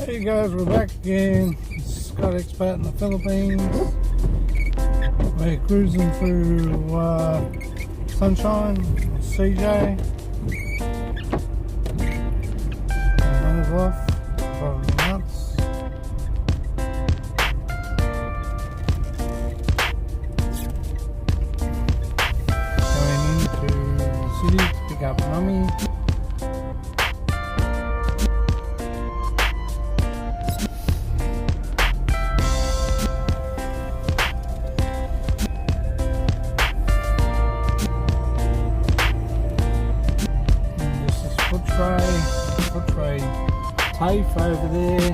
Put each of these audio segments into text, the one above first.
Hey guys, we're back again. Scott expat in the Philippines. We're cruising through sunshine, CJ. And his wife, probably nuts. Going into the city to pick up mummy. Foot tray TAFE over there.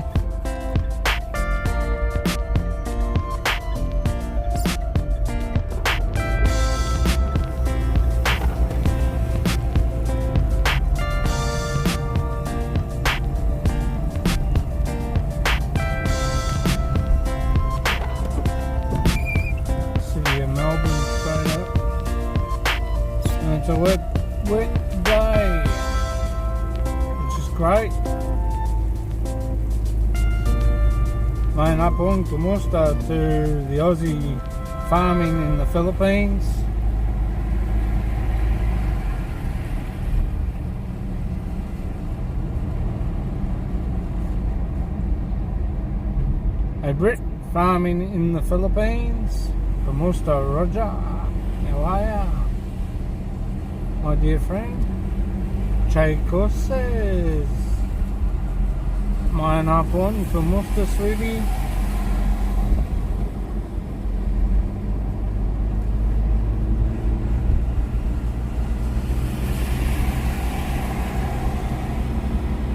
City of Melbourne straight up. And it's a wet day. Great. Main upon Kumusta to the Aussie farming in the Philippines. A Brit farming in the Philippines. Kumusta Roger. How are ya, my dear friend? Chay Coses. Mayan hapon, kumusta sweetie?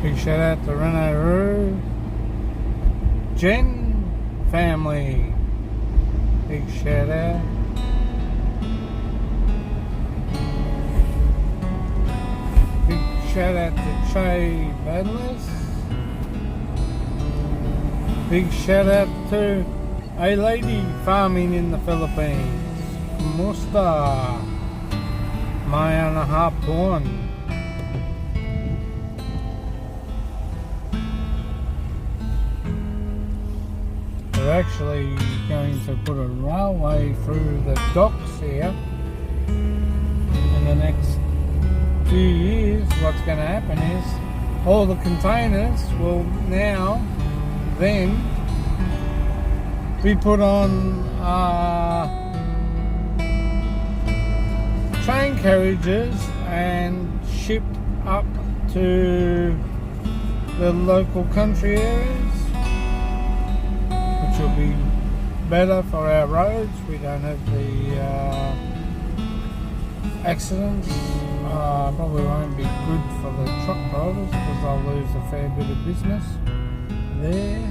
Big shout out to Rene Roo. Jen family. Big shout out. Shout out to Che Badless. Big shout out to a lady farming in the Philippines. Musta Mayana Hapon. We're actually going to put a railway through the docks here in the next few years. What's going to happen is all the containers will now then be put on train carriages and shipped up to the local country areas, which will be better for our roads. We don't have the accidents. Probably won't be good for the truck drivers because they'll lose a fair bit of business there.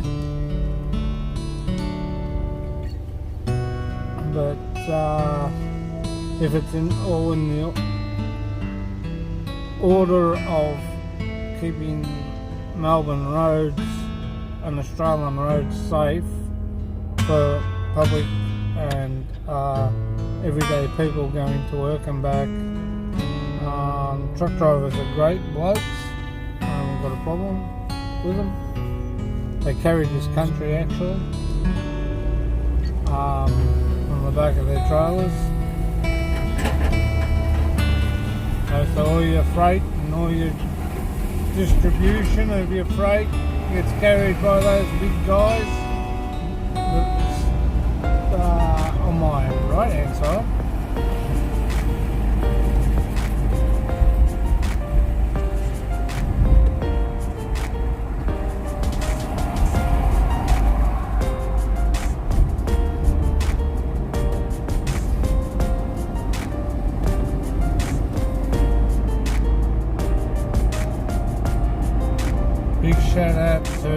But if it's all in the order of keeping Melbourne roads and Australian roads safe for public and everyday people going to work and back. Truck drivers are great blokes. I haven't got a problem with them. They carry this country actually on the back of their trailers. So all your freight and all your distribution of your freight gets carried by those big guys on my right hand side. Big shout out to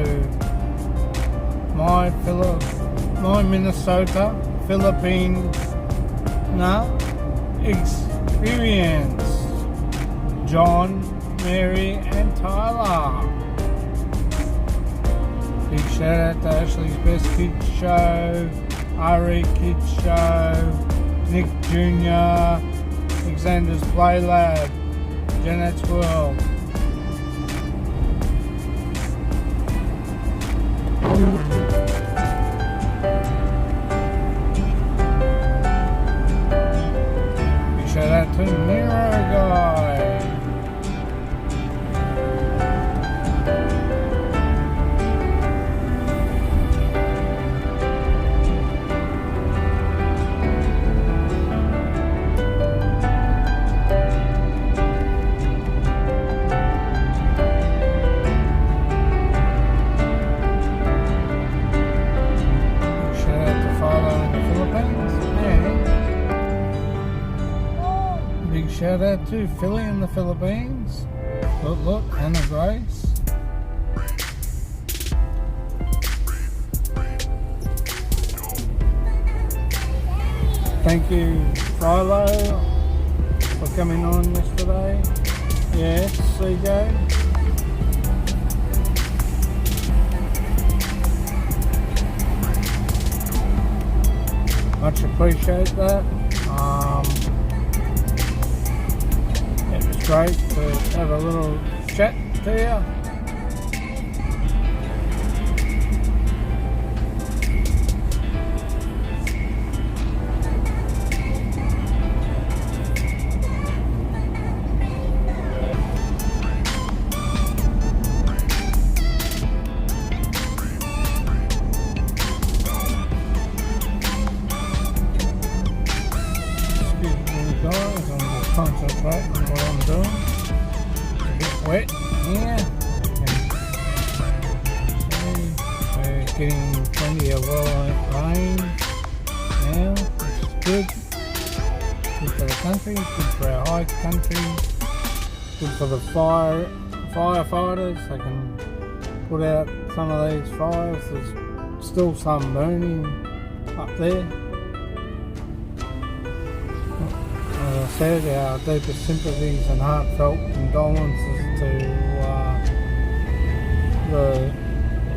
my Minnesota Philippine experience. John, Mary and Tyler. Big shout out to Ashley's Best Kids Show, RE Kids Show, Nick Jr., Alexander's Play Lab, Janet's World. shout out to Philly in the Philippines. Look, Anna Grace. Thank you, Philo, for coming on yesterday. Yes, CJ. Much appreciate that. It was great to have a little chat to you. Guys, I'm just concentrating on what I'm doing. It's a bit wet here. We're getting plenty of rain now, which is good. Good for the country, good for our high country, good for the firefighters. They can put out some of these fires. There's still some burning up there. As I said, our deepest sympathies and heartfelt condolences to the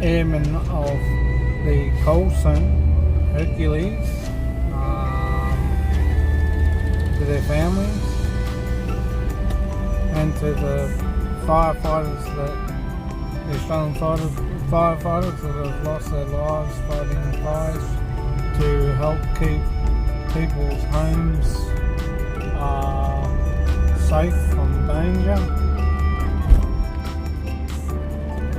airmen of the Colson Hercules, to their families, and to the firefighters, the Australian firefighters that have lost their lives fighting fires to help keep people's homes safe from danger.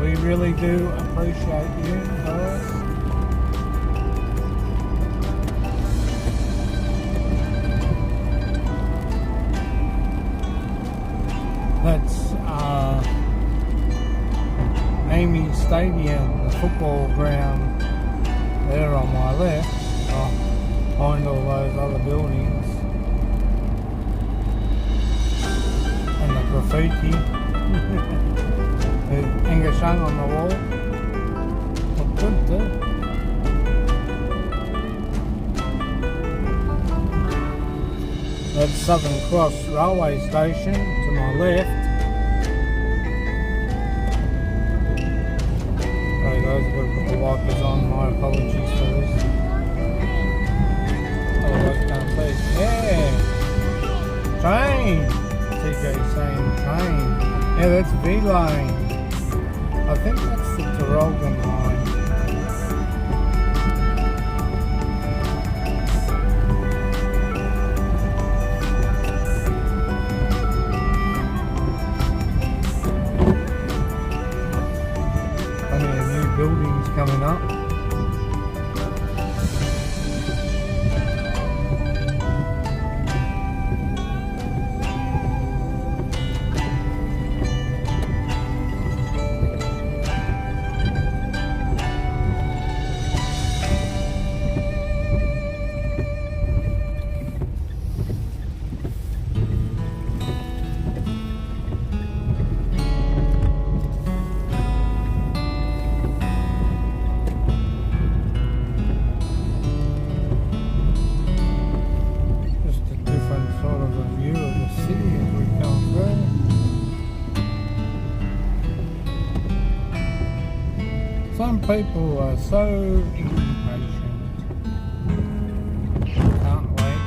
We really do appreciate you guys. That's Amy Stadium, the football ground there on my left, behind all those other buildings. Graffiti. Engelshang on the wall. Look good too. That's Southern Cross Railway Station to my left. Sorry guys, I've got to put the wipers on. My apologies for this. Otherwise can't see. Yeah! Train! TJ saying train. Yeah, that's V-Line. I think that's the Traralgon line. Plenty of new buildings coming up. Some people are so impatient. Can't wait.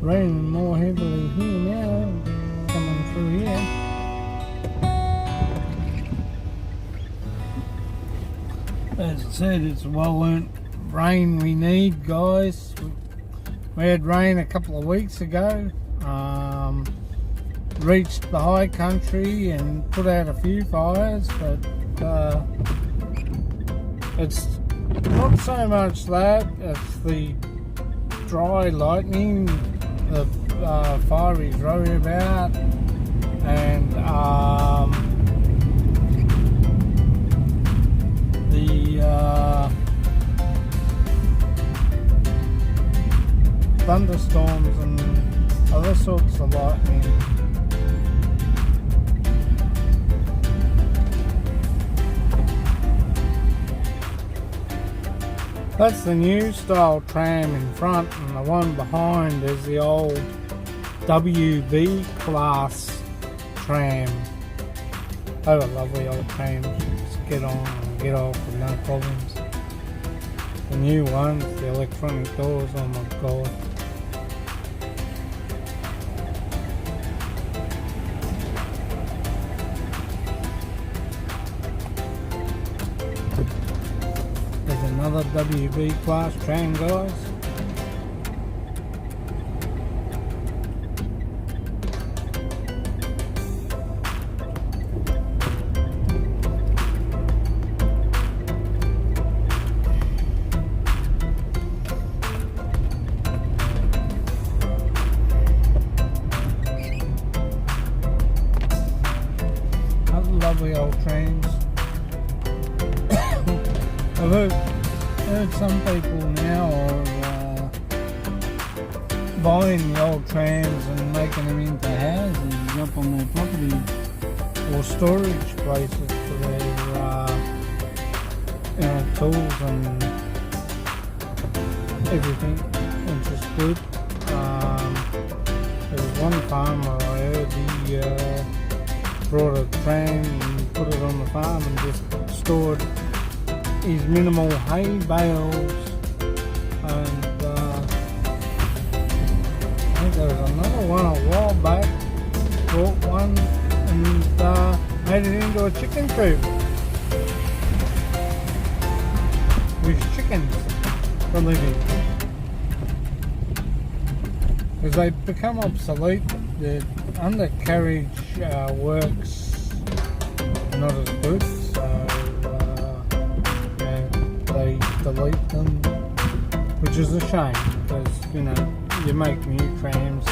Raining more heavily here now, coming through here. As I said, it's well-earned rain we need, guys. We had rain a couple of weeks ago. Reached the high country and put out a few fires, but It's not so much that, it's the dry lightning, the fire he's worried about, and the thunderstorms and other sorts of lightning. That's the new style tram in front, and the one behind is the old WB class tram. They were lovely old trams. Just get on and get off with no problems. The new ones, the electronic doors, oh my god. Another WB class tram, guys. Other lovely old trams. I've heard some people now are buying the old trams and making them into houses up on their property or storage places for their tools and everything, which is good. There was one farmer I heard, he brought a tram and put it on the farm and just stored his minimal hay bales, and I think there was another one a while back, bought one and made it into a chicken coop with chickens for living, because they become obsolete. The undercarriage works not as good, so they delete them, which is a shame, because you make new trams,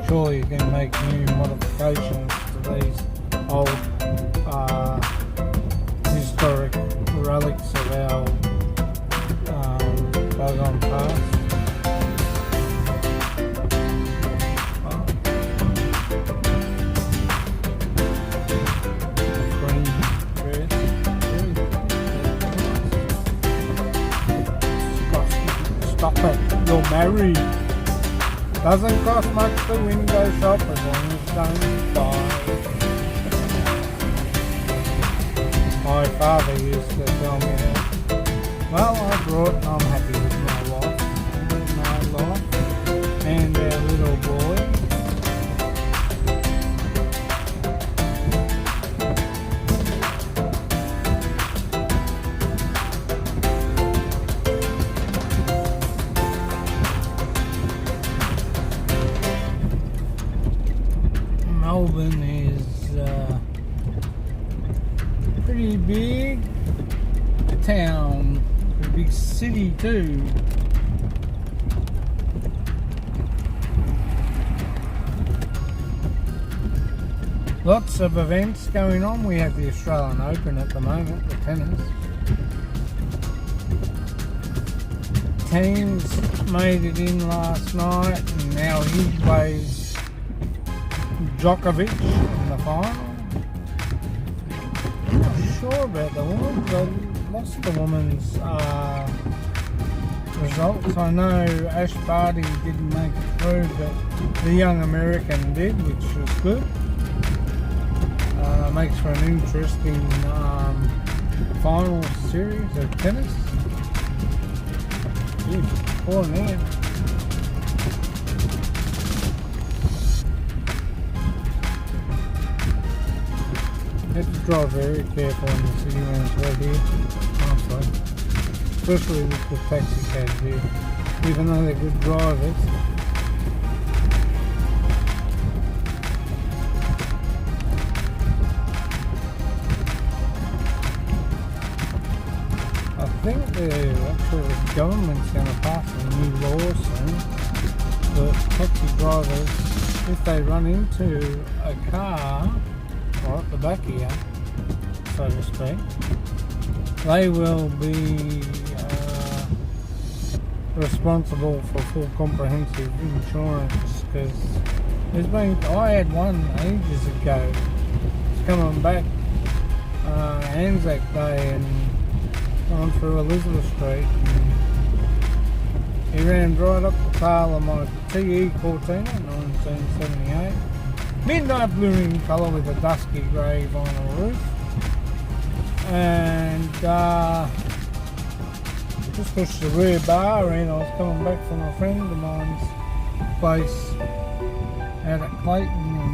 surely you can make new modifications to these old historic relics of our bygone past. Stop it, you're married. Doesn't cost much to window shop as long as you don't buy. My father used to tell me that. Well, I brought and I'm happy with my wife and my life and our little boy. Melbourne is a pretty big town, a big city too. Lots of events going on. We have the Australian Open at the moment, the tennis. Teams made it in last night and now he plays Djokovic in the final. I'm not sure about the women's. I lost the women's results. I know Ash Barty didn't make it through, but the young American did, which was good. Makes for an interesting final series of tennis. Jeez, poor man. You have to drive very careful in the city when it's right here, honestly. Especially with the taxi cabs here, even though they're good drivers. I think the government's going to pass a new law soon that taxi drivers, if they run into a car right at the back here, so to speak, they will be responsible for full comprehensive insurance. Because I had one ages ago. It's coming back Anzac Day and going through Elizabeth Street, and he ran right up the tail of my TE Cortina 1978, midnight blue in colour with a dusky grey vinyl roof, and just pushed the rear bar in. I was coming back from a friend of mine's place out at Clayton, and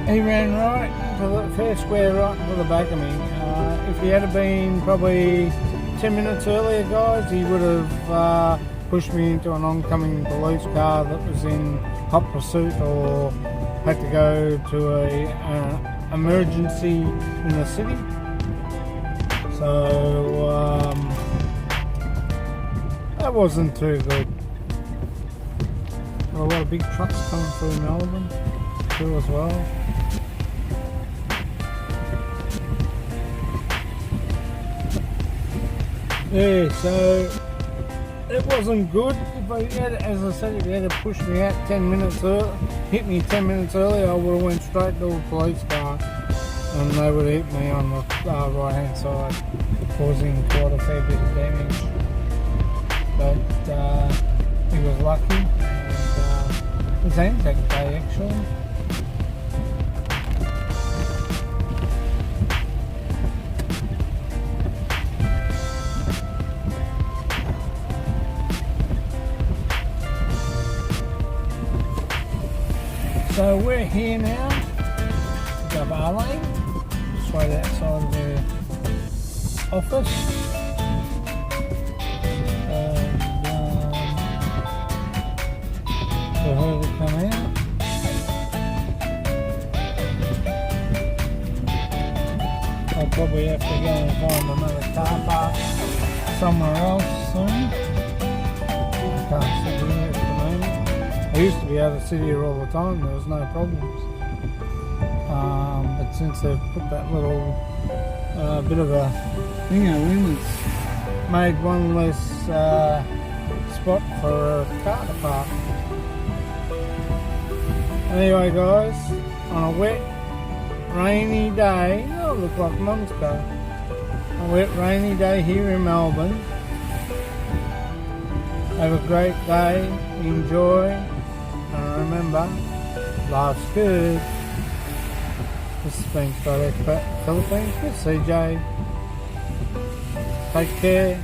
he ran right into the fair square right into the back of me. If he had been probably 10 minutes earlier, guys, he would have pushed me into an oncoming police car that was in hot pursuit or had to go to a emergency in the city. So that wasn't too good. A lot of big trucks coming through Melbourne too as well. Yeah, so it wasn't good. If I had, as I said, if you had to push me out 10 minutes early, hit me 10 minutes earlier, I would have went straight to a police car and they would have hit me on the right hand side, causing quite a fair bit of damage. But he was lucky, and it was Anzac Day actually. So we're here now, Gabar Lane, just right outside of their office. For her to come out. I'll probably have to go and find another car park somewhere else soon. I can't sit here at the moment. I used to be able to sit here all the time, there was no problems. But since they've put that little bit of a thingo in, it's made one less spot for a car to park. Anyway guys, on a wet, rainy day, oh look like Mum's car. A wet, rainy day here in Melbourne. Have a great day, enjoy, and remember, life's good. This has been expat Philippines with CJ. Take care.